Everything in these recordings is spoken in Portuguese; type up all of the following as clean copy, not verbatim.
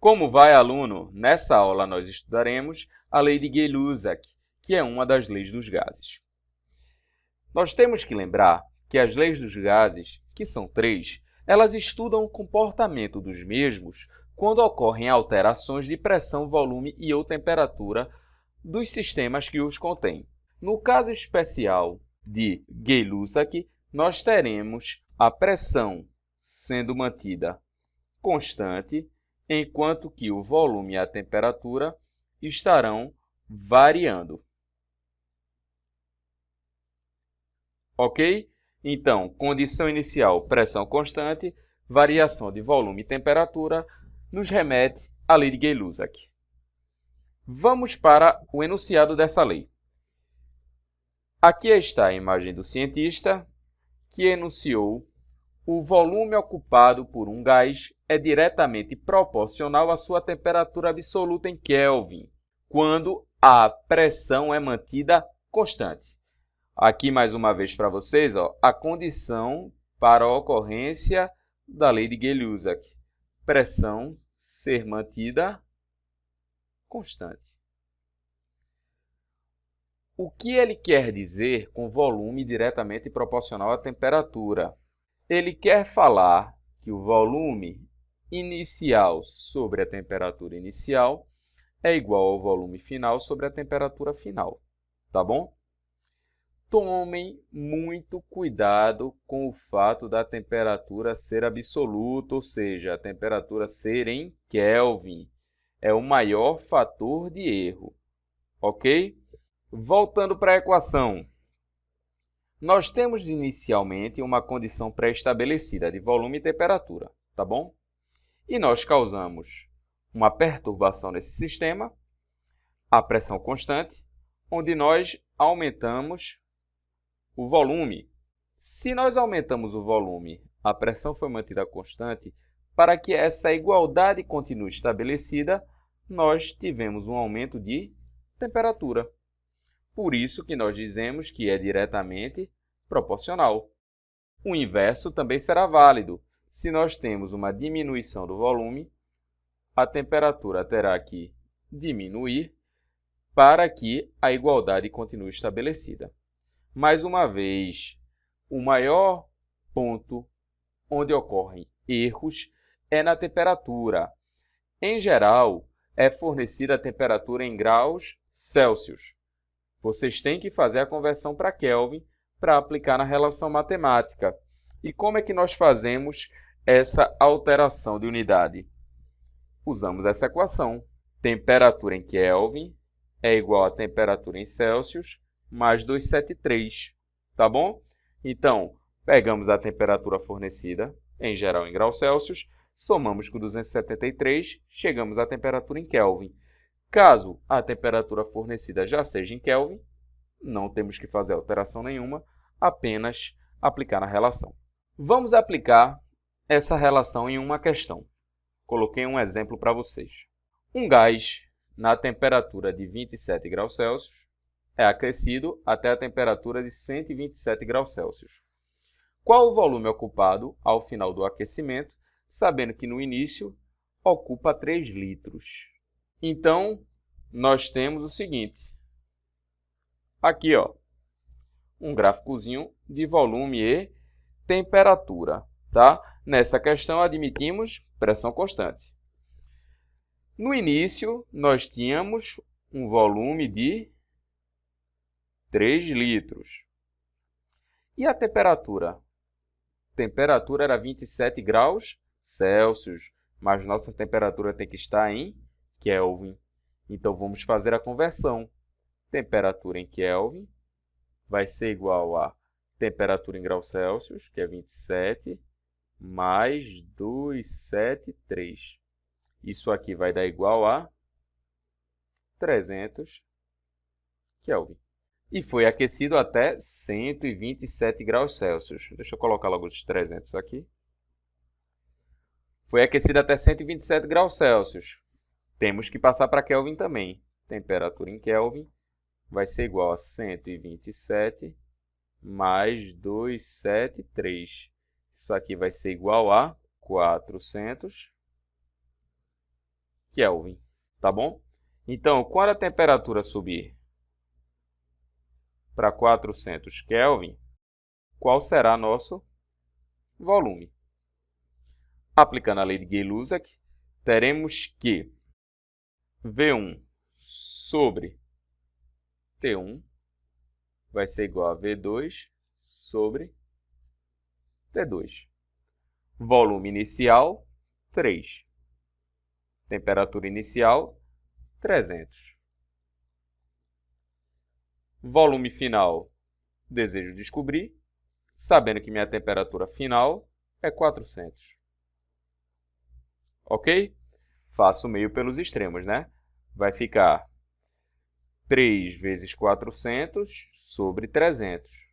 Como vai, aluno? Nessa aula nós estudaremos a lei de Gay-Lussac, que é uma das leis dos gases. Nós temos que lembrar que as leis dos gases, que são 3, elas estudam o comportamento dos mesmos quando ocorrem alterações de pressão, volume e ou temperatura dos sistemas que os contêm. No caso especial de Gay-Lussac, nós teremos a pressão sendo mantida constante, enquanto que o volume e a temperatura estarão variando. Ok? Então, condição inicial, pressão constante, variação de volume e temperatura, nos remete à lei de Gay-Lussac. Vamos para o enunciado dessa lei. Aqui está a imagem do cientista que enunciou: o volume ocupado por um gás é diretamente proporcional à sua temperatura absoluta em Kelvin, quando a pressão é mantida constante. Aqui, mais uma vez para vocês, a condição para a ocorrência da lei de Gay-Lussac. Pressão ser mantida constante. O que ele quer dizer com volume diretamente proporcional à temperatura? Ele quer falar que o volume inicial sobre a temperatura inicial é igual ao volume final sobre a temperatura final. Tá bom? Tomem muito cuidado com o fato da temperatura ser absoluta, ou seja, a temperatura ser em Kelvin. É o maior fator de erro. Ok? Voltando para a equação. Nós temos inicialmente uma condição pré-estabelecida de volume e temperatura, tá bom? E nós causamos uma perturbação nesse sistema, a pressão constante, onde nós aumentamos o volume. Se nós aumentamos o volume, a pressão foi mantida constante, para que essa igualdade continue estabelecida, nós tivemos um aumento de temperatura. Por isso que nós dizemos que é diretamente proporcional. O inverso também será válido. Se nós temos uma diminuição do volume, a temperatura terá que diminuir para que a igualdade continue estabelecida. Mais uma vez, o maior ponto onde ocorrem erros é na temperatura. Em geral, é fornecida a temperatura em graus Celsius. Vocês têm que fazer a conversão para Kelvin para aplicar na relação matemática. E como é que nós fazemos essa alteração de unidade? Usamos essa equação. Temperatura em Kelvin é igual a temperatura em Celsius mais 273. Tá bom? Então, pegamos a temperatura fornecida, em geral em graus Celsius, somamos com 273, chegamos à temperatura em Kelvin. Caso a temperatura fornecida já seja em Kelvin, não temos que fazer alteração nenhuma, apenas aplicar na relação. Vamos aplicar essa relação em uma questão. Coloquei um exemplo para vocês. Um gás na temperatura de 27 graus Celsius é aquecido até a temperatura de 127 graus Celsius. Qual o volume ocupado ao final do aquecimento, sabendo que no início ocupa 3 litros? Então, nós temos o seguinte. Aqui, um gráficozinho de volume e temperatura. Tá? Nessa questão, admitimos pressão constante. No início, nós tínhamos um volume de 3 litros. E a temperatura? A temperatura era 27 graus Celsius, mas nossa temperatura tem que estar em Kelvin. Então, vamos fazer a conversão. Temperatura em Kelvin vai ser igual a temperatura em graus Celsius, que é 27, mais 273. Isso aqui vai dar igual a 300 Kelvin. E foi aquecido até 127 graus Celsius. Deixa eu colocar logo os 300 aqui. Foi aquecido até 127 graus Celsius. Temos que passar para Kelvin também. Temperatura em Kelvin vai ser igual a 127 mais 273. Isso aqui vai ser igual a 400 Kelvin, tá bom? Então, quando a temperatura subir para 400 Kelvin, qual será nosso volume? Aplicando a lei de Gay-Lussac, teremos que V1 sobre T1 vai ser igual a V2 sobre T2. Volume inicial, 3. Temperatura inicial, 300. Volume final, desejo descobrir, sabendo que minha temperatura final é 400. Ok? Faço o meio pelos extremos, né? Vai ficar 3 vezes 400 sobre 300.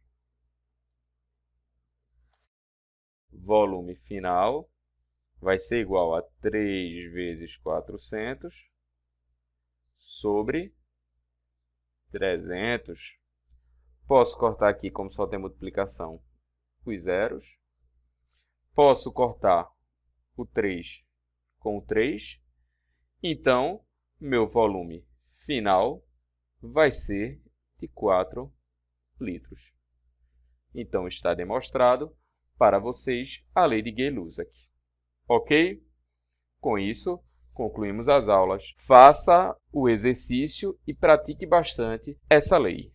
Volume final vai ser igual a 3 vezes 400 sobre 300. Posso cortar aqui, como só tem multiplicação, os zeros. Posso cortar o 3 com o 3. Então, meu volume final vai ser de 4 litros. Então, está demonstrado para vocês a lei de Gay-Lussac. Ok? Com isso, concluímos as aulas. Faça o exercício e pratique bastante essa lei.